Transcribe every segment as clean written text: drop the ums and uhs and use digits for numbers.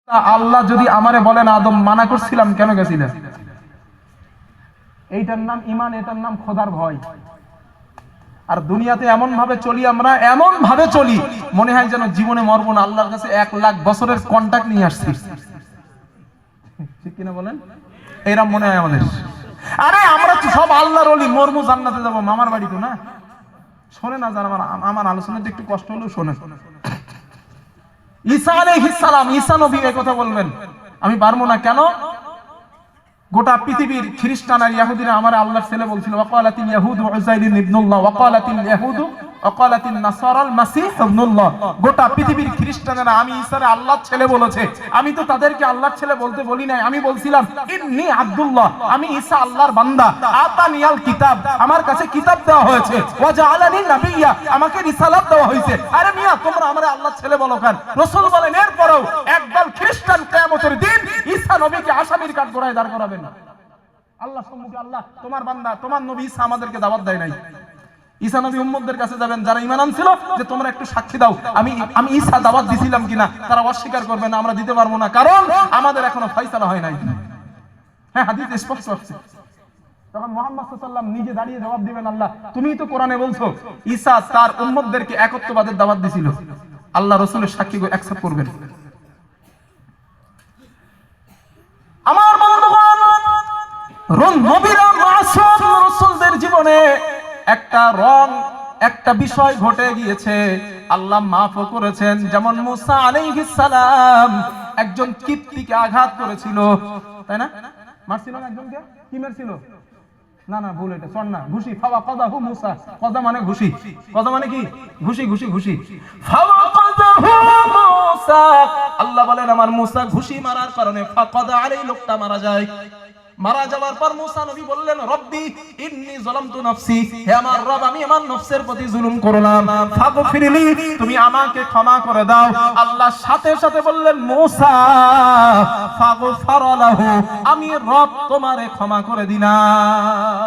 আল্লাহ যদি আমারে বলেন আদম মানা করছিলাম কেন গেছিলেন? এইটার নাম ঈমান, এটার নাম খোদার ভয়। আর দুনিয়াতে এমন ভাবে চলি, আমরা এমন ভাবে চলি মনে হয় যেন জীবনে মরবো না, আল্লাহর কাছে 1,00,000 বছরের কন্টাক্ট নিয়ে আসছি। ঠিক কিনা বলেন? এরকম মনে হয় আমাদের। আরে আমরা তো সব আল্লাহর ওলি, মরমু জান্নাতে যাবো, মামার বাড়ি তো না। শোনে না যারা আমার আলোচনাতে একটু কষ্ট হলেও শোনে। ঈসা আলাইহিস সালাম, ঈসা নবী এই কথা বলবেন, আমি পারবো না। কেন? গোটা পৃথিবীর খ্রিস্টান আর ইহুদিরা আমার আল্লাহর ছেলে বলছিল। ওয়াকালাতিল ইয়াহুদু উযাইর ইবনুল্লাহ ওয়াকালাতিল ইয়াহুদু ওয়াকালাতিন নাসারাল মাসীহ ইবনুল্লাহ। গোটা পৃথিবীর খ্রিস্টানেরা আমি ঈসাকে আল্লাহর ছেলে বলেছে। আমি তো তাদেরকে আল্লাহর ছেলে বলতে বলি নাই, আমি বলছিলাম ইন্নী আব্দুল্লাহ, আমি ঈসা আল্লাহর বান্দা। আতানিয়াল কিতাব, আমার কাছে কিতাব দেওয়া হয়েছে। ওয়া জাআলানি নাবিয়্যা, আমাকে রিসালাত দেওয়া হয়েছে। আরে মিয়া, তোমরা আমারে আল্লাহর ছেলে বলো কেন? রাসূল বলেন এরপরেও একদল খ্রিস্টান কিয়ামতের দিন ঈসা নবীকে আসামির কাঠগড়ায় দাঁড় করাবেন। আল্লাহ সম্মুখে, আল্লাহ তোমার বান্দা, তোমার নবী ঈসা আমাদেরকে দাওয়াত দেয় নাই। ঈসা নবী উম্মতদের কাছে যাবেন যারা ঈমান আনছিল, যে তোমরা একটু সাক্ষী দাও আমি ঈসা দাওয়াত দিছিলাম কিনা। তারা অস্বীকার করবে না, আমরা দিতে পারবো না, কারণ আমাদের এখনো ফয়সালা হয় নাই। হ্যাঁ, হাদিস স্পষ্ট আছে। তখন মুহাম্মদ সাল্লাল্লাহু আলাইহি ওয়াসাল্লাম নিজে দাঁড়িয়ে জবাব দিবেন, আল্লাহ তুমিই তো কোরআনে বলছো ঈসা তার উম্মতদেরকে একত্ববাদের দাওয়াত দিছিল। আল্লাহ রাসূলের সাক্ষী অ্যাকসেপ্ট করবেন। আমার বন্ধুগণ, নবীরা মাসুম, রাসূলদের জীবনে একটা রং, একটা বিষয় ঘটে গিয়েছে, আল্লাহ মাফ করেছেন। যেমন মুসা আলাইহিস সালাম একজন কিপ্তিকে আঘাত করেছিল, তাই না? মারছিল না একজনকে? কি মারছিল? না না, ভুল, এটা সন্না, ঘুষি। ফাওয়াকাদাহু মুসা, কদা মানে ঘুষি, কদা মানে কি? ঘুষি, ঘুষি, ঘুষি। ফাওয়াকাদাহু মুসা, আল্লাহ বলেন আমার মুসা ঘুষি মারার কারণে ফাকাদা আলাই, লোকটা মারা যায়। মারা যাওয়ার পর মুসা নবী বললেন রব্বি ইন্নী যালামতু নাফসি, হে আমার রব, আমি আমার নফসের প্রতি জুলুম করলাম, ফাগফিরলি, তুমি আমাকে ক্ষমা করে দাও। আল্লাহ সাথে সাথে বললেন মুসা ফাগফারা লাহু, আমি রব তোমারে ক্ষমা করে দিলাম।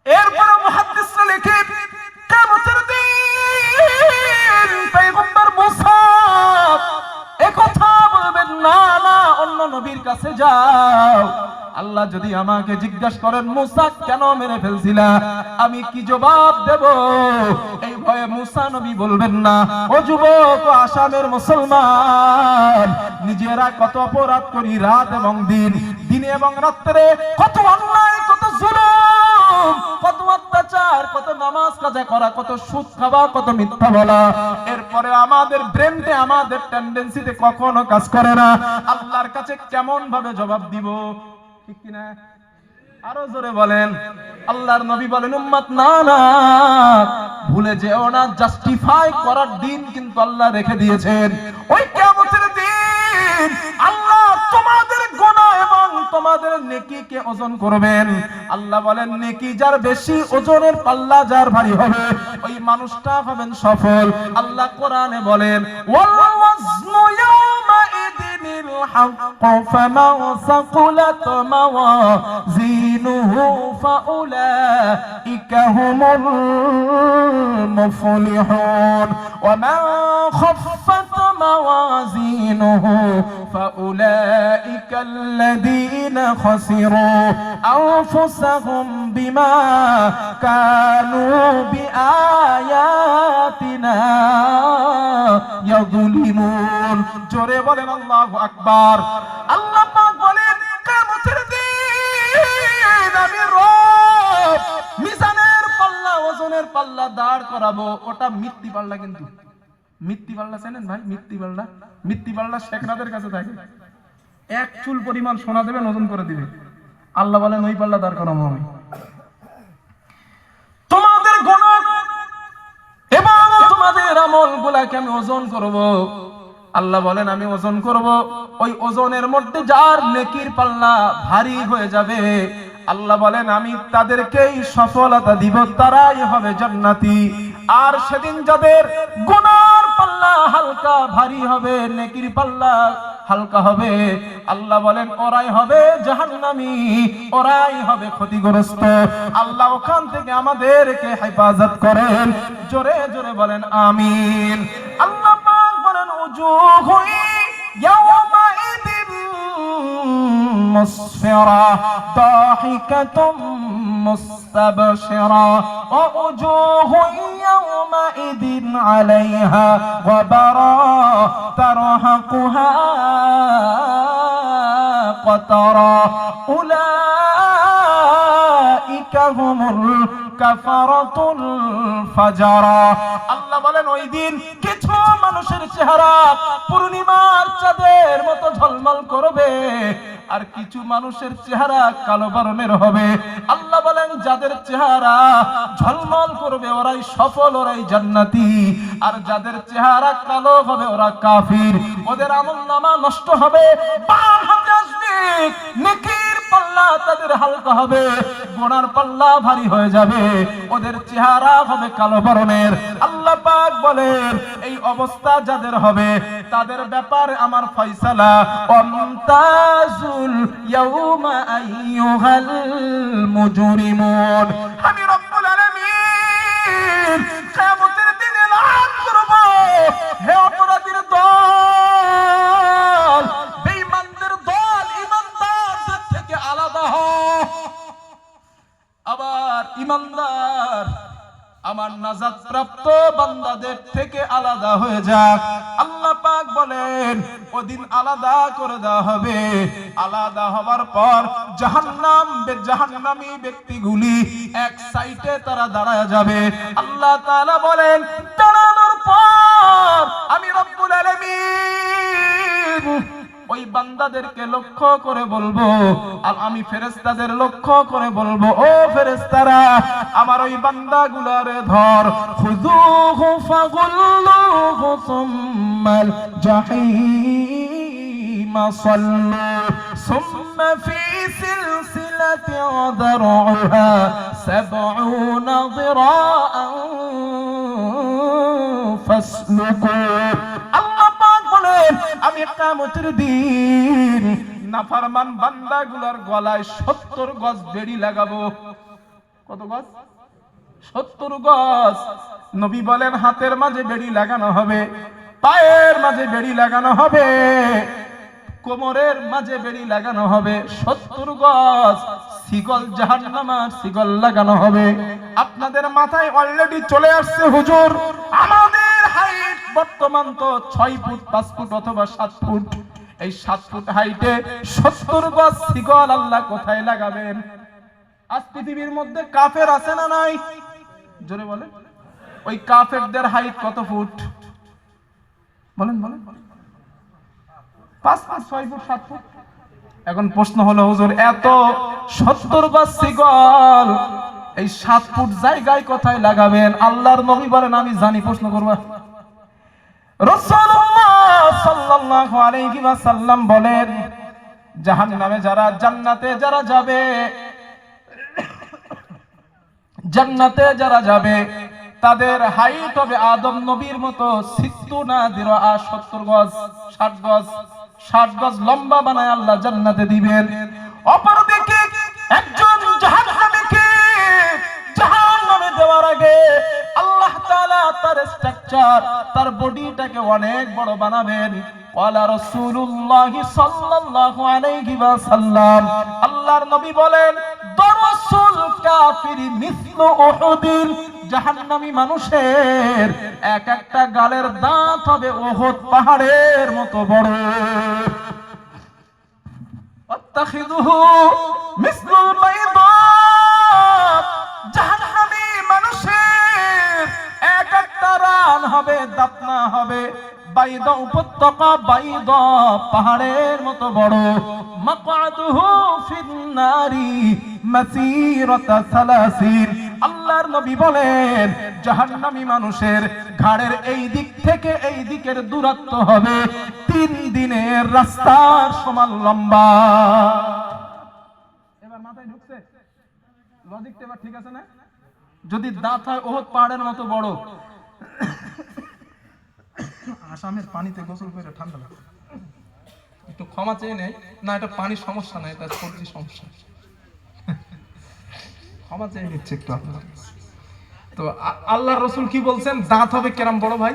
এরপর মুহাদ্দিসরা লেখে কিয়ামতের দিন পয়গম্বর মুসা একথা বলবেন, না না, অন্য নবীর কাছে যাও। আল্লাহ যদি আমাকে জিজ্ঞাসা করেন মুসা কেন মেরে ফেলছিলা, আমি কি জবাব দেব? এই ভয়ে মুসা নবী বলবেন না। ও যুবক, ও আসামের মুসলমান, নিজেরা কত অপরাধ করি রাত এবং দিন, দিনে এবং রাত্রে কত অন্যায়, কত জুলুম, কত অত্যাচার, কত নামাজ কাজা করা, কত সুদ খাওয়া, কত মিথ্যা বলা। এরপরে আমাদের ব্রেনতে, আমাদের টেন্ডেন্সিতে কখনো কাজ করে না আল্লাহর কাছে কেমন ভাবে জবাব দিব, ঠিক কিনা? আরো জোরে বলেন। আল্লাহর নবী বলেন উম্মত না না, ভুলে যেও না, জাস্টিফাই করার দিন কিন্তু আল্লাহ রেখে দিয়েছেন। ওই কিয়ামতের দিন আল্লাহ তোমাদের গুনাহ এবং তোমাদের নেকিকে ওজন করবেন। আল্লাহ বলেন নেকি যার বেশি, ওজনের পাল্লা যার ভারী হবে, ওই মানুষটা হবেন সফল। আল্লাহ কোরআনে বলেন ওয়াল ওয়াজনু ইয়াওমা ইদিনিল হাক্কু ফামান সাকুলাত মাওয়াজিনুহু ফাউলাইকা হুমুল মুফলিহুন ওয়া মান খাফফাত মাওয়াজিনুহু ফাউলাইকা আল্লাযীনা খাসিরু আনফুসাহুম বিমা কানু বিআয়াতিনা ইয়াযলিমুন। জোরে বলেন আল্লাহু আকবার। আল্লাহ পাক বলেন কিয়ামতের দিন আমি রব মিজানের পাল্লা, ওজনের পাল্লা দাঁড় করাবো। ওটা মিথ্যি পাল্লা, কিন্তু মিথ্যি পাল্লা জানেন ভাই? মিথ্যি পাল্লা, মিথ্যি পাল্লা শেখরাদের কাছে থাকে, এক চুল পরিমাণ সোনা দেবেন, ওজন করে দিবে। আল্লাহ বলেন ওই পাল্লা দাঁড় করাবো আমি। তোমাদের গুনাহ এবং তোমাদের আমলগুলোকে আমি ওজন করব। আল্লাহ বলেন আমি ওজন করব। ওই ওজনের মধ্যে যার নেকির পাল্লা ভারী হয়ে যাবে, আল্লাহ বলেন আমি তাদেরকেই সফলতা দিব, তারাই হবে জান্নাতি। আর সেদিন যাদের গুনার পাল্লা হালকা ভারী হবে, নেকির পাল্লা হালকা হবে, আল্লাহ বলেন ওরাই হবে জাহান্নামী, ওরাই হবে ক্ষতিগ্রস্ত। আল্লাহ ওখান থেকে আমাদেরকে হেফাজত করেন। জোরে জোরে বলেন আমিন। আল্লাহ পাক বলেন উজুহু ইয়াওমা মুসফিরা দাহিকাতুম মুস্তাবশিরা ওয়া উজুহুন ইয়াওমাইদিন আলাইহা গাবারা তারহাকুহা قطرا أولئك هم الكفرة الفجرا আল্লাহ বলেন ওই দিন কিছু মানুষের চেহারা পূর্ণিমার চাঁদের মতো ঝলমল করবে আর কিছু মানুষের চেহারা কালো বর্ণের হবে আল্লাহ বলেন যাদের চেহারা ঝলমল করবে ওরাই সফল ওরাই জান্নাতি আর যাদের চেহারা কালো হবে ওরা কাফির ওদের আমলনামা নষ্ট হবে বাম হাতে আসবে নেকির পাল্লা তাদের হালকা হবে গুনার পাল্লা ভারী হয়ে যাবে ওদের চেহারা হবে কালো বর্ণের আল্লাহ পাক বলেন এই অবস্থা যাদের হবে তাদের ব্যাপারে আমার ফয়সালা আমতাজুল ইয়াউমা আইয়ুহাল মুজরিমুন আমি রব্বুল আলামিন কিয়ামতের দিনে এলান করব হে অপরাধীর দল বেঈমানদের দল ঈমানদারদের থেকে আলাদা হও আবার ঈমানদার আমার নাজাত প্রাপ্ত বান্দাদের থেকে আলাদা হয়ে যাক আল্লাহ পাক বলেন ওদিন আলাদা করে দেওয়া হবে আলাদা হবার পর জাহান্নামী ব্যক্তিগুলি এক সাইডে তারা দাঁড়ায় যাবে আল্লাহ তাআলা বলেন দাঁড়ানোর পর আমি রব্বুল আলামিন ওই বান্দাদেরকে লক্ষ্য করে বলবো আর আমি ফেরেশতাদের লক্ষ্য করে বলবো ও ফেরেশতারা আমার ওই বান্দাগুলোরে ধর খুযুহু ফাগুল্লুহু সুম্মাল জাহিম সাল্লু সুম্মা ফি সিলসিলাতিন দারউহা 70 যিরাআন ফাসলুকু আল্লাহ পাক বলেন আমি কিয়ামতের দিন নাফরমান বান্দাগুলোর গলায় 70 গজ বেড়ি লাগাবো কত গজ 70 গজ নবী বলেন হাতের মাঝে বেড়ি লাগানো হবে পায়ের মাঝে বেড়ি লাগানো হবে কোমরের মাঝে বেড়ি লাগানো হবে 70 গজ শিকল জাহান্নামের শিকল লাগানো হবে আপনাদের মাথায় অলরেডি চলে আসছে হুজুর আমাদের হাইট বর্তমান তো 6 ফুট 5 ফুট অথবা 7 ফুট এই 7 ফুট হাইটে 70 গজ শিকল আল্লাহ কোথায় লাগাবেন আজ পৃথিবীর মধ্যে কাফের আছে না নাই জোরে বলেন ওই কাফেরদের হাইট কত ফুট বলেন বলেন 5 ফুট 6 ফুট 7 ফুট এখন প্রশ্ন হলো হুজুর এত 70 গজ শিকল এই 7 ফুট জায়গায় কোথায় লাগাবেন আল্লাহর নবী বলেন আমি জানি প্রশ্ন করবা রাসূলুল্লাহ সাল্লাল্লাহু আলাইহি ওয়াসাল্লাম বলেন জাহান্নামে যারা জান্নাতে যারা যাবে তাদের হাইট হবে আদম নবীর মতো 70 গজ 60 গজ লম্বা বানায় আল্লাহ জান্নাতে দিবেন অপরদিকে একজন জাহান্নামীকে জাহান্নামে দেওয়ার আগে আল্লাহ তাআলা তার স্ট্রাকচার তার বডিটাকে অনেক বড় বানাবেন ওয়ালা রাসূলুল্লাহ সাল্লাল্লাহু আলাইহি ওয়াসাল্লাম আল্লাহর নবী বলেন দরসুল কাফিরি মিসলু উহুদিন জাহান্নামী মানুষের এক একটা গালের দাঁত হবে উহুদ পাহাড়ের মতো বড় আত্তাখিযুহু মিসলুল বাইদা জাহান্নামী মানুষের এক একটা রান হবে দাপনা হবে বাইদা উপত্যকা বাইদা পাহাড়ের মতো বড় মাকআদুহু ফিন্নারি মাসিরাতা সালাসিল আল্লাহর নবী বলেন জাহান্নামী মানুষের ঘাড়ের এই দিক থেকে এই দিকের দূরত্ব হবে 3 দিনের রাস্তার সমান লম্বা এবার মাথায় ঢুকছে লজিকটা এবার ঠিক আছে না যদি দাঁত হয় ওহদ পাহাড়ের মতো বড় আসামের পানিতে গোসল করে ঠান্ডা লাগে একটু ক্ষমা চেয়ে নেই না এটা পানির সমস্যা না এটা সর্দি সমস্যা ক্ষমা চেয়ে নিচ্ছে একটু আপনারা তো আল্লাহর রাসূল কি বলছেন দাঁত হবে কেরাম বড় ভাই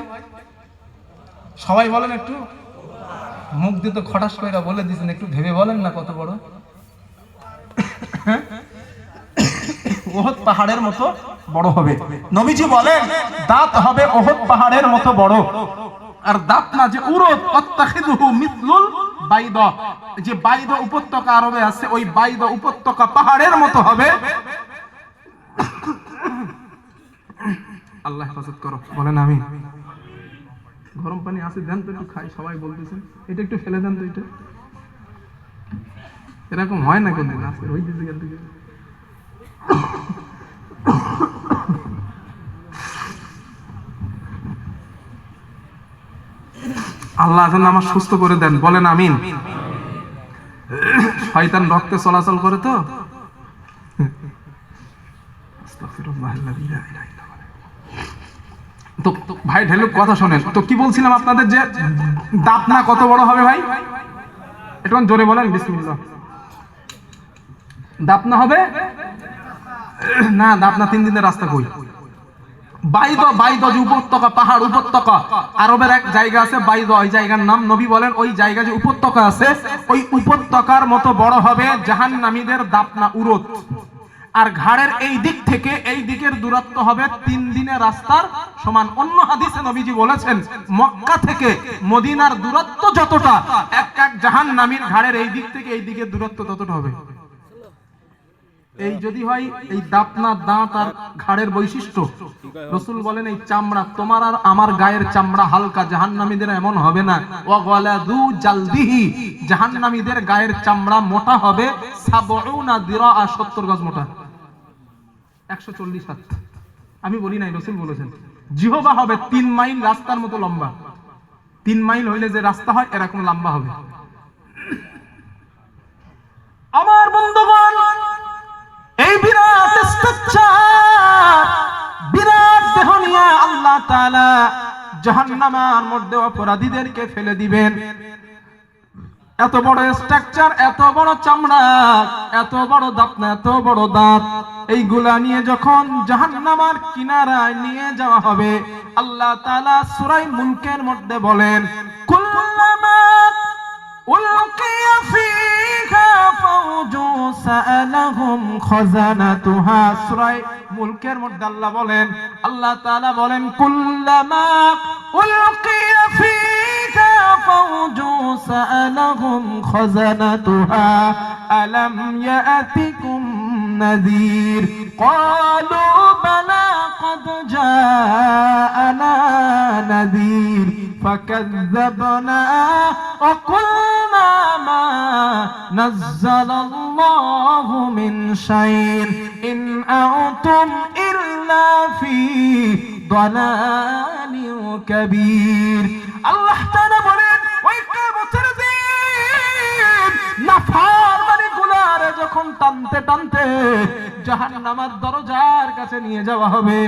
সবাই বলেন একটু মুখ দিয়ে তো খটাস কইরা বলে দিয়েছেন একটু ভেবে বলেন না কত বড় ওহদ পাহাড়ের মতো বড় হবে। নবীজি বলেন দাঁত হবে ওহদ পাহাড়ের মতো বড়। আর দাঁত না যে উরুত আত্তাখিযুহু মিসলুল বাইদা, যে বাইদা উপত্যকা আরবে আছে ওই বাইদা উপত্যকা পাহাড়ের মতো হবে। আল্লাহ হেফাজত করো, বলেন আমিন। গরম পানি আছে দেন তো একটু খাই, সবাই বলতেছেন এটা একটু ফেলে দেন তো। এটা এরকম হয় না কোনদিন, আজকে ওই দিকে থেকে আল্লাহ যেন আমার সুস্থ করে দেন, বলেন আমিন। শয়তান রক্তে চলাচল করে তো। তো ভাই ঢেলুক কথা শোনেন তো, কি বলছিলাম আপনাদের যে দাপনা কত বড় হবে ভাই, একটু জোরে বলেন বিসমিল্লাহ। দাপনা হবে না, দাপনা 3 দিনের রাস্তা। কই বাইদা, বাইদা যে উপত্যকা, পাহাড় উপত্যকা, আরবের এক জায়গা আছে বাইদা, ওই জায়গার নাম নবী বলেন ওই জায়গা যে উপত্যকা আছে ওই উপত্যকার মতো বড় হবে জাহান্নামীদের দাপনা উরুত। আর ঘাড়ের এই দিক থেকে এই দিকের দূরত্ব হবে 3 দিনের রাস্তার সমান। অন্য হাদিসে নবীজি বলেছেন মক্কা থেকে মদিনার দূরত্ব যতটা, এক এক জাহান্নামীর ঘাড়ের এই দিক থেকে এই দিকের দূরত্ব ততটা হবে। এই যদি হয় এই দাপনা, দাঁত আর ঘাড়ের বৈশিষ্ট্য, রাসূল বলেন এই চামড়া তোমার আর আমার গায়ের চামড়া হালকা, জাহান্নামীদের এমন হবে না। ওয়া গালাদু জালদিহি, জাহান্নামীদের গায়ের চামড়া মোটা হবে ৭০ দিরা, ৭০ গজ মোটা, ১৪০ হাত। আমি বলি নাই, রাসূল বলেছেন। জিহবা হবে 3 মাইল রাস্তার মতো লম্বা, 3 মাইল হইলে যে রাস্তা হয় এরকম লম্বা হবে। আমার বন্ধুগণ, এই বিরাট স্ট্রাকচার, বিরাট দেহ নিয়ে আল্লাহ তাআলা জাহান্নামের মধ্যে অপরাধীদেরকে ফেলে দিবেন। এত বড় স্ট্রাকচার, এত বড় চামড়া, এত বড় দাঁত, এত বড় দাঁত, এইগুলা নিয়ে যখন জাহান্নামের কিনারায় নিয়ে যাওয়া হবে, আল্লাহ তাআলা সূরা মুলকের মধ্যে বলেন কুল্লামা উলকিয়া ফিহা ফাওজু সাআলাহুম খাযানাতুহা। সূরা মুলকের মধ্যে আল্লাহ বলেন, আল্লাহ তাআলা বলেন কুল্লামা উলকিয়া ফিহা ফাওজু সাআলাহুম খাযানাতুহা আলাম ইয়াতিকুম নাযীর ক্বালু বালা قد جاءنا نذير فكذبنا وقلنا ما نزل الله من شيء إن أنتم إلا في ضلال كبير। الله تعالى বলেন ওই কিয়ামতের দিন নাফরমানি গুনারে যখন টানতে টানতে জাহান্নামের দরজার কাছে নিয়ে যাওয়া হবে,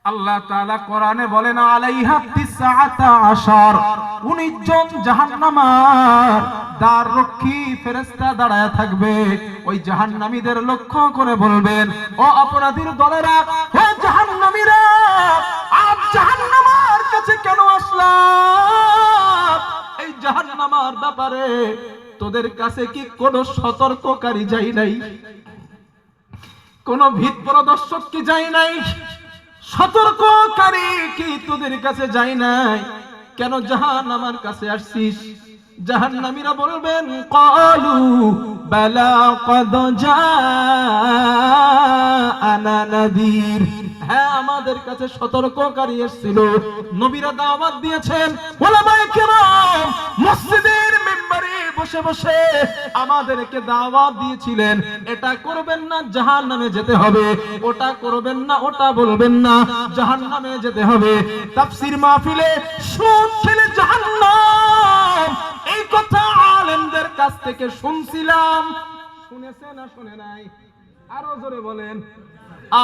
আল্লাহ তাআলা কোরআনে বলেন আলাইহা 19 জন জাহান্নামের দ্বাররক্ষী ফেরেশতা দাঁড়ায় থাকবে। ওই জাহান্নামীদের লক্ষ্য করে বলবেন ও অপরাধীর দলেরা, ও জাহান্নামীরা, আজ জাহান্নামের কাছে কেন আসলাম? এই জাহান্নামের ব্যাপারে তোদের কাছে কি কোনো সতর্ককারী যাই নাই? কোন ভিত প্রদর্শক কি যাই নাই? সতর্ককারী কি তোদের কাছে যাই নাই? কেন জাহান্নামের কাছে আসছিস? জাহান্নামীরা বলবেন ক্বালু বালা ক্বাদ জাআনা নাযীর, হ্যাঁ আমাদের কাছে সতর্ককারী এসেছিল, নবীরা দাওয়াত দিয়েছেন, উলামায়ে কেরাম মসজিদের মিম্বরে বসে বসে আমাদেরকে দাওয়াত দিয়েছিলেন, এটা করবেন না জাহান্নামে যেতে হবে, ওটা করবেন না ওটা বলবেন না জাহান্নামে যেতে হবে। তাফসীর মাহফিলে শুনছিলেন জাহান্নাম, এই কথা আলেমদের কাছ থেকে শুনছিলাম। শুনেছে না শুনে নাই? আরো জোরে বলেন।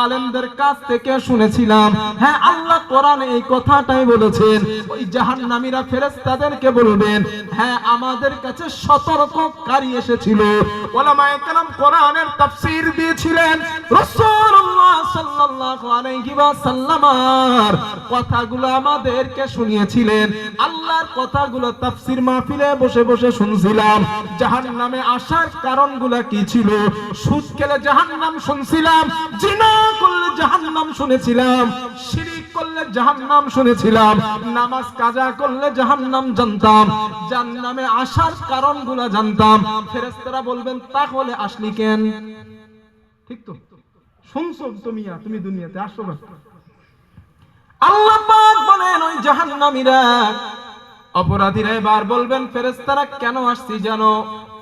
আলেমদের কাছ থেকে শুনেছিলাম, হ্যাঁ আল্লাহ কোরআনে এই কথাটাই বলেছেন, ওই জাহান্নামীরা ফেরেশতাদেরকে বলবেন, হ্যাঁ আমাদের কাছে সতর্ককারী এসেছিল। উলামায়ে কেরাম কোরআনের তাফসীর দিয়েছিলেন, রাসূলুল্লাহ সাল্লাল্লাহু আলাইহি ওয়াসাল্লামের কথাগুলো আমাদেরকে শুনিয়েছিলেন। আল্লাহর কথাগুলো তাফসীর মাহফিলে বসে বসে শুনছিলাম। জাহান্নামে আসার কারণগুলো কি ছিল? সুদ খেলে জাহান্নাম শুনছিলাম, জিনা করলে জাহান্নাম শুনেছিলাম, শিরক করলে জাহান্নাম শুনেছিলাম, নামাজ কাজা করলে জাহান্নাম জানতাম, জাহান্নামে আসার কারণগুলো জানতাম। ফেরেশতারা বলবেন, তাহলে আসলি কেন? ঠিক তো শুনছো তুমি দুনিয়াতে আসো না। আল্লাহ পাক বলেন, ওই জাহান্নামীরা অপরাধীরা এবার বলবেন, ফেরেশতারা কেন আসছি জানো?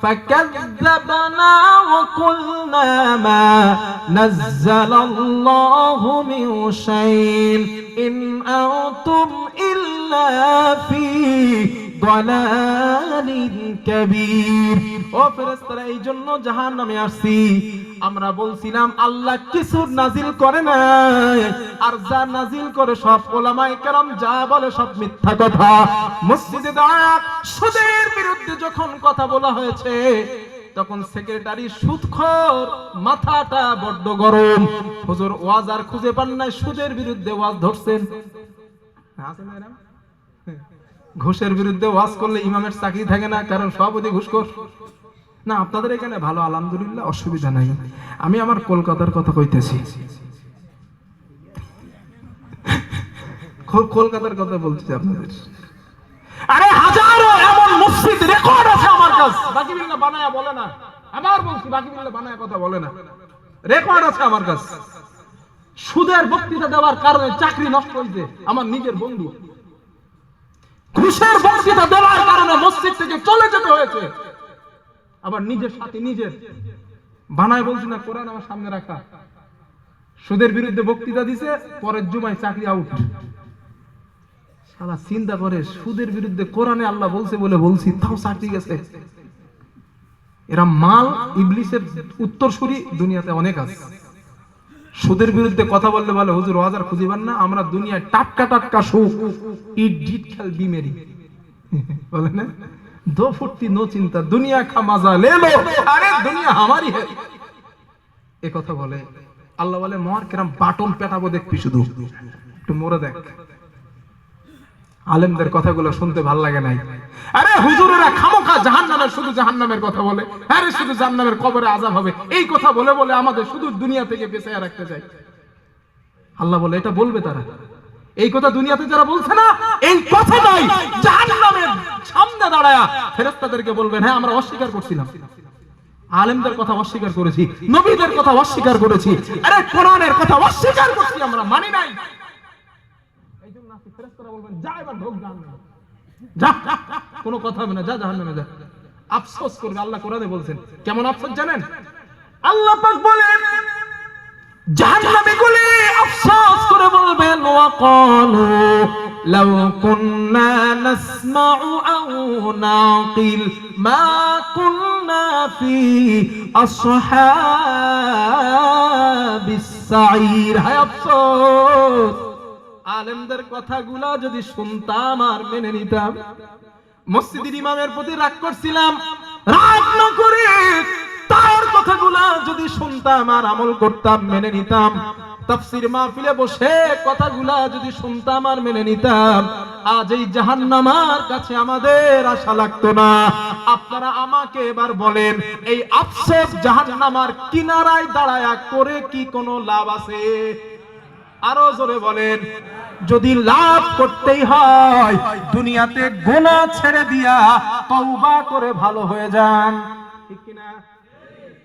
ফাকাযযাবনা ওয়া কুলনা মা নাযালাল্লাহু মিন শাইইন ইন আনতুম ইল্লা ফি দালালিন কাবীর। ও ফেরেশতারা, এই জন্য জাহান্নামে আসছি। আমরা বলছিলাম আল্লাহ কিছু নাজিল করে না, আর যা নাজিল করে সব উলামায়ে কেরাম যা বলে সব মিথ্যা কথা। মসজিদে দাঁড়া সুদের বিরুদ্ধে যখন কথা বলা হয়েছে, তখন সেক্রেটারি সুদখোর মাথাটা বড্ড গরম। হুজুর ওয়াজ আর খুঁজে পান না, সুদের বিরুদ্ধে ওয়াজ ধরছেন। ঘুষের বিরুদ্ধে ওয়াজ করলে ইমামের চাকরি থাকে না, কারণ সভাপতি ঘুষখোর না। আপনাদের এখানে ভালো, আলহামদুলিল্লাহ, অসুবিধা নাই। আমি আমার কলকাতার কথা কইতেছি, কলকাতার কথা বলছি আপনাদের। আরে হাজারো এমন মসজিদ রেকর্ড আছে আমার কাছে, বাকি বিল্লাহ বানায়া বলে না। আবার বলছি, বাকি বিল্লাহ বানায়া কথা বলে না, রেকর্ড আছে আমার কাছে। সুদের বক্তৃতা দেওয়ার কারণে চাকরি নষ্ট হয়েছে আমার নিজের বন্ধু। ঘুষের বক্তৃতা দেওয়ার কারণে মসজিদ থেকে চলে যেতে হয়েছে। আবার নিজের সাথে নিজের বানায় বলছি না, কোরআন আমার সামনে রাখা। সুদের বিরুদ্ধে বক্তৃতা দিছে, পরের জুমায় চাকরি আউট। সারা চিন্তা করে, সুদের বিরুদ্ধে কোরআনে আল্লাহ বলছে বলে বলছি, তাও চাকরি গেছে। এরা মাল, ইবলিসের উত্তরসূরি দুনিয়াতে অনেক আছে। সুদের বিরুদ্ধে কথা বললে বলে, হুজুর ওয়াজ আর খুঁজিবেন না, আমরা দুনিয়ায় টাটকা টাটকা সুখ, ইট ডিট খেল বিমেরি বলে না, दो फुर्ती नो चिंता दुनिया का मजा ले लो, अरे दुनिया हमारी है। एक কথা বলে আল্লাহ বলে, মর কিরম বাটন পেটাবো দেখবি, শুধু একটু মরে দেখ। আলেমদের কথাগুলো শুনতে ভালো লাগে নাই। আরে হুজুরেরা খামোখা জাহান্নামের, শুধু জাহান্নামের কথা বলে, আরে শুধু জাহান্নামের কবরে আযাব হবে, এই কথা বলে বলে আমাদের শুধু দুনিয়া থেকে বেঁচে রাখতে চায়। আল্লাহ বলে, এটা বলবে তারা, এই কথা দুনিয়াতে যারা বলছে না, এই কথাটাই জাহান্নামের সামনে দাঁড়ায়া ফেরেশতাদেরকে বলবেন, হ্যাঁ আমরা অস্বীকার করছিলাম, আলেমদের কথা অস্বীকার করেছি, নবীদের কথা অস্বীকার করেছি, আরে কোরআনের কথা অস্বীকার করছি, আমরা মানি নাই। এইজন্য আসি ফেরেশতারা বলবেন, যা এবার ঢোক জাহান্নামে, যা, কোনো কথা হবে না, যা জাহান্নামে যা। আফসোস করবে, আল্লাহ কোরআনে বলছেন। কেমন আফসোস জানেন? আল্লাহ পাক বলেন, জাহান্নামীগুলি আফসোস করে বলবেন, ওয়াকালু লাউ কুননা নাসমাউ আও নাকিল মা কুননা ফি আসহাবিস সাঈর। হায় আফসোস, আলেমদের কথাগুলো যদি শুনতাম আর মেনে নিতাম। মসজিদের ইমামের প্রতি রাগ করছিলাম, রাগ না করে তার কথাগুলো যদি শুনতাম আর আমল করতাম, মেনে নিতাম। তাফসীর মাহফিলে বসে কথাগুলো যদি শুনতাম আর মেনে নিতাম, আজ এই জাহান্নামের কাছে আমাদের আশা লাগতো না। আপনারা আমাকে এবার বলেন, এই আফসোস জাহান্নামের কিনারায় দাঁড়ায়া করে কি কোনো লাভ আছে? আরো জোরে বলেন। যদি লাভ করতেই হয়, দুনিয়াতে গুনাহ ছেড়ে দিয়া তওবা করে ভালো হয়ে যান, ঠিক কি না?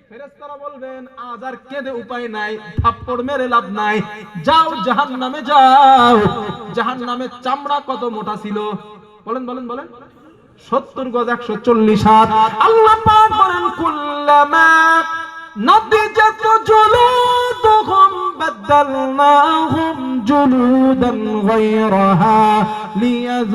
ফেরেশতারা বলবেন, আজ আর কেঁদে উপায় নাই, থাপ্পড় মেরে লাভ নাই, যাও জাহান্নামে যাও। জাহান্নামের চামড়া কত মোটা ছিল বলেন বলেন বলেন? 70 গজ 140 হাত। আল্লাহ পাক বলেন, কুল্লামা নাদিজাত জুলুদুহুম বাদদালনাহুম জুলুদান গায়রাহা লিয়াযুকুল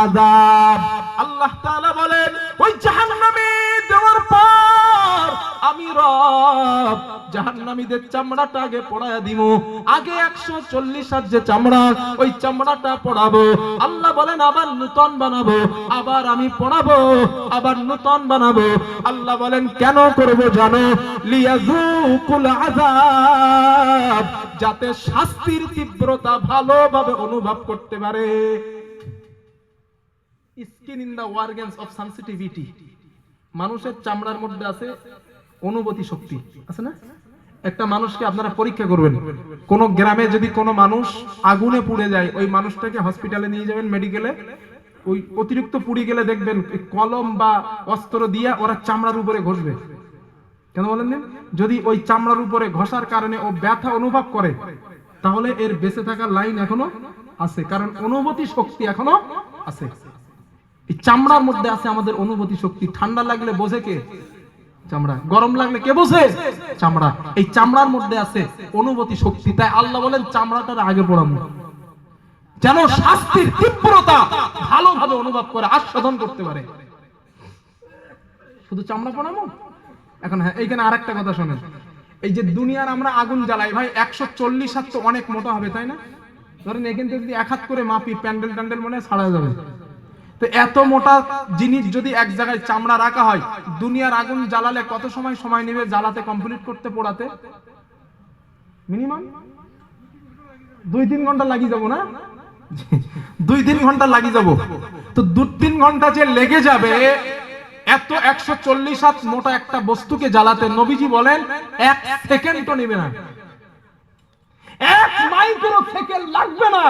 আযাব। আল্লাহ তাআলা বলেন, ওই জাহান্নামে দেওয়ার পর আমি রব জাহান্নামীদের চামড়াটা আগে পোড়ায়া দিমু, আগে 140 হাত যে চামড়া ওই চামড়াটা পোড়াবো। আল্লাহ বলেন আবার নূতন বানাবো, আবার আমি পোড়াবো, আবার নূতন বানাবো। আল্লাহ বলেন কেন করব জানো? লিয়াযুকুল আযাব, যাতে শাস্তির তীব্রতা ভালোভাবে অনুভব করতে পারে। Skin in the organs of sensitivity, মানুষের চামড়ার মধ্যে আছে অনুভূতি শক্তি, আছে না? একটা মানুষকে আপনারা পরীক্ষা করবেন, কোন গ্রামে যদি কোনো মানুষ আগুনে পুড়ে যায়, ওই মানুষটাকে হসপিটালে নিয়ে যাবেন, মেডিকেলে। ওই অতিরিক্ত পুড়ে গেলে দেখবেন কলম বা অস্ত্র দিয়ে ওরা চামড়ার উপরে ঘষবে। কেন বলেন? যদি ওই চামড়ার উপরে ঘষার কারণে ও ব্যথা অনুভব করে, তাহলে এর বেঁচে থাকার লাইন এখনো আছে, কারণ অনুভূতি শক্তি এখনো আছে। এই চামড়ার মধ্যে আছে আমাদের অনুভূতি শক্তি। ঠান্ডা লাগলে বোঝে কে? চামড়া। গরম লাগলে কে বোঝে? চামড়া। এই চামড়ার মধ্যে আছে অনুভূতি শক্তি। তাই আল্লাহ বলেন চামড়াটার আগে পোড়াবো, যেন শাস্তির তীব্রতা ভালোভাবে অনুভব করে, আস্বাদন করতে পারে। শুধু চামড়া পোড়াবো? এখন হ্যাঁ, এইখানে আরেকটা কথা শোনেন। এই যে দুনিয়ার আমরা আগুন জ্বালাই ভাই, 140 হাত তো অনেক মোটা হবে, তাই না? ধরেন এখান থেকে যদি 1 হাত করে মাপি, প্যান্ডেল ট্যান্ডেল মনে ছাড়া যাবে। তো এত মোটা জিনিস যদি এক জায়গায় চামড়া রাখা হয়, দুনিয়ার আগুন জ্বালালে কত সময় নেবে জ্বালাতে, কমপ্লিট করতে, পোড়াতে? মিনিমাম 2-3 ঘন্টা লাগিয়ে যাবো না? 2-3 ঘন্টা লাগিয়ে যাবো। তো 2-3 ঘন্টা যে লেগে যাবে এত 140 হাত মোটা একটা বস্তুকে জ্বালাতে, নবীজি বলেন 1 সেকেন্ডও নেবে না, 1 মাইক্রো সেকেন্ড লাগবে না,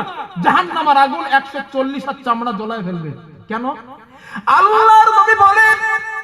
জাহান্নামের আগুন 140 হাত চামড়া জ্বলায় ফেলবে। কেন? আল্লাহর নবী বলেন,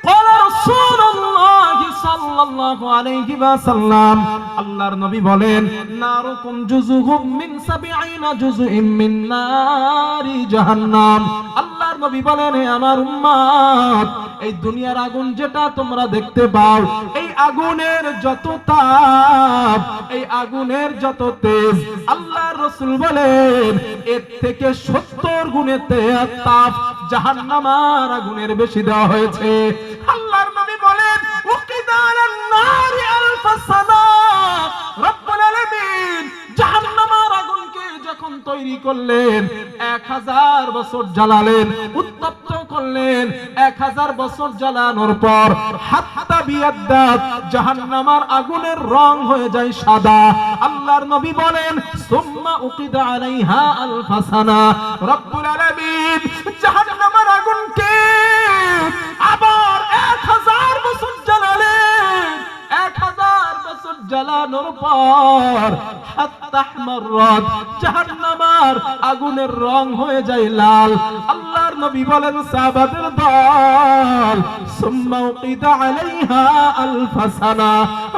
ক্বালা রাসূলুল্লাহ সাল্লাল্লাহু আলাইহি ওয়াসাল্লাম, আল্লাহর নবী বলেন, নারুকুম জুজুহুম মিন 70 জুজুইম মিন নারি জাহান্নাম। আল্লাহর নবী বলেন, হে আমার উম্মত, এই দুনিয়ার আগুন যেটা তোমরা দেখতে পাও, এই আগুনের যত তাপ, এই আগুনের যত তেজ, আল্লাহর রাসূল বলেন এর থেকে 70 গুণে তাপ জাহান্নামের আগুনের বেশি দেওয়া হয়েছে। আল্লাহর নবী বলেন, উকিদালান নারি আলফা সানা, রব্বুল আলামিন জাহান্নামের আগুনকে যখন তৈরি করলেন, 1000 বছর জ্বালালেন, উত্তপ্ত করলেন, 1000 বছর জ্বালানোর পর হাত্তা বিয়াদ্দাত, জাহান্নামের আগুনের রং হয়ে যায় সাদা। আল্লাহর নবী বলেন, সুম্মা উকিদা আলাইহা আলফা সানা, রব্বুল আলামিন জাহান্নামের আগুনকে আবার 1000 বছর জ্বালালেন। 1000 বছর জ্বালানোর পর হাত্তা আহমারাত, জাহান্নামের আগুনের রং হয়ে যায় লাল। আল্লাহর নবী বলেন, সাহাবাদের দল, সুম্মা উকিদা আলাইহা আলফা সানা,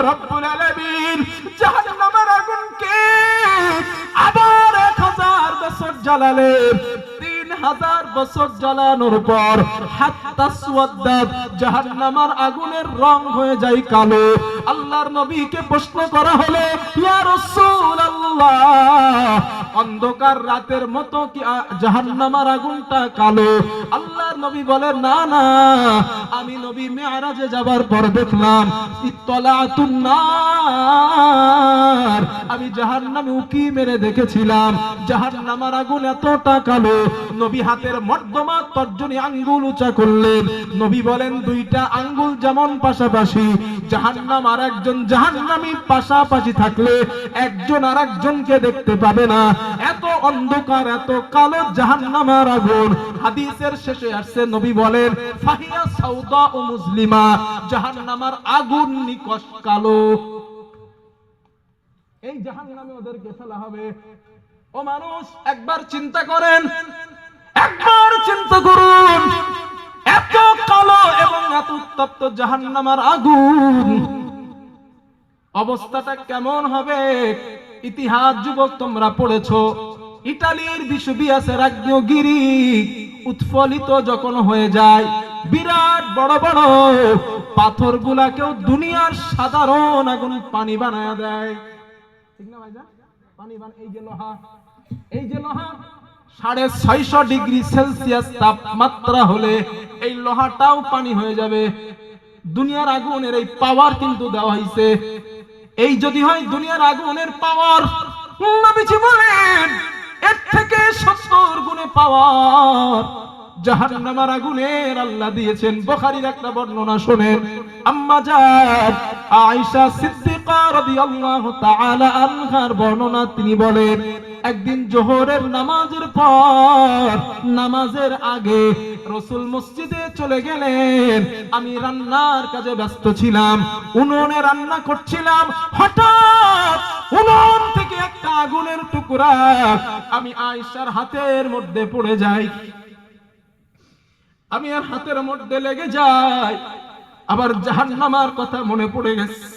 রব্বুল আলামিন জাহান্নামের আগুনকে আবার 1000 বছর জ্বালালেন। 3000 বছর জ্বালানোর পর হাত্তা সুওয়াদ্দাত, জাহান্নামের আগুনের রং হয়ে যায় কালো। আল্লাহর নবীকে প্রশ্ন করা হলো, ইয়া রাসূলুল্লাহ, অন্ধকার রাতের মতো কি জাহান্নামের আগুনটা কালো? আল্লাহর নবী বলেন, না না, আমি নবী মিরাজে যাবার পর দেখলাম, ইত্তলাতুন নার, আমি জাহান্নামে উকি মেরে দেখেছিলাম, জাহান্নামের আগুন এতটা কালো। নবী হাতের মধ্যমা তর্জনী আঙ্গুল উঁচা করলেন। নবী বলেন, 2টা আঙ্গুল যেমন পাশাপাশি, জাহান্নাম আর একজন জাহান্নামী পাশাপাশি থাকলে একজন আর একজনকে দেখতে পাবে না, এত অন্ধকার, এত কালো জাহান্নামের আগুন। হাদিসের শেষে আসছে, নবী বলেন, ফাহিয়া সাউদা ও মুসলিমা, জাহান্নামের আগুন নিকষ কালো। এই জাহান্নামে ওদেরকে ফেলা হবে। ও মানুষ, একবার চিন্তা করেন, একবার চিন্তা করুন, এত কালো এবং এত উত্তপ্ত জাহান্নামের আগুন, অবস্থাটা কেমন হবে? ইতিহাস যুবক তোমরা পড়েছো, ইতালির বিশ্ববিয়াসের আগ্নেয়গিরি উৎফলিত যখন হয়ে যায়, বিরাট বড় বড় পাথরগুলাকেও দুনিয়ার সাধারণ আগুন পানি বানায় দেয়, ঠিক না ভাইজান? পানি এই যে লোহা, এই যে লোহা 650 ডিগ্রি সেলসিয়াস তাপমাত্রা হলে এই লোহাটাও পানি হয়ে যাবে। দুনিয়ার আগুনের এই পাওয়ার কিন্তু দেওয়া হয়েছে। এই যদি হয় দুনিয়ার আগুনের পাওয়ার, নবীজি বলেন এর থেকে 70 গুণে পাওয়ার জাহান্নামের আগুনের আল্লাহ দিয়েছেন। বুখারীর একটা বর্ণনা শুনেন, আম্মা জান আয়েশা সিদ্দিকা রাদিয়াল্লাহু তাআলা আনহার বর্ণনা, তিনি বলেন একদিন জোহরের নামাজের পর, নামাজের আগে রাসূল মসজিদে চলে গেলেন। আমি রান্নার কাজে ব্যস্ত ছিলাম, উনুনে রান্না করছিলাম। হঠাৎ উনুন থেকে একটা আগুনের টুকরা আমি আয়েশার হাতের মধ্যে পড়ে যায়, আমি আর হাতের মধ্যে লেগে যায়। আবার জাহান্নামের কথা মনে পড়ে গেছে।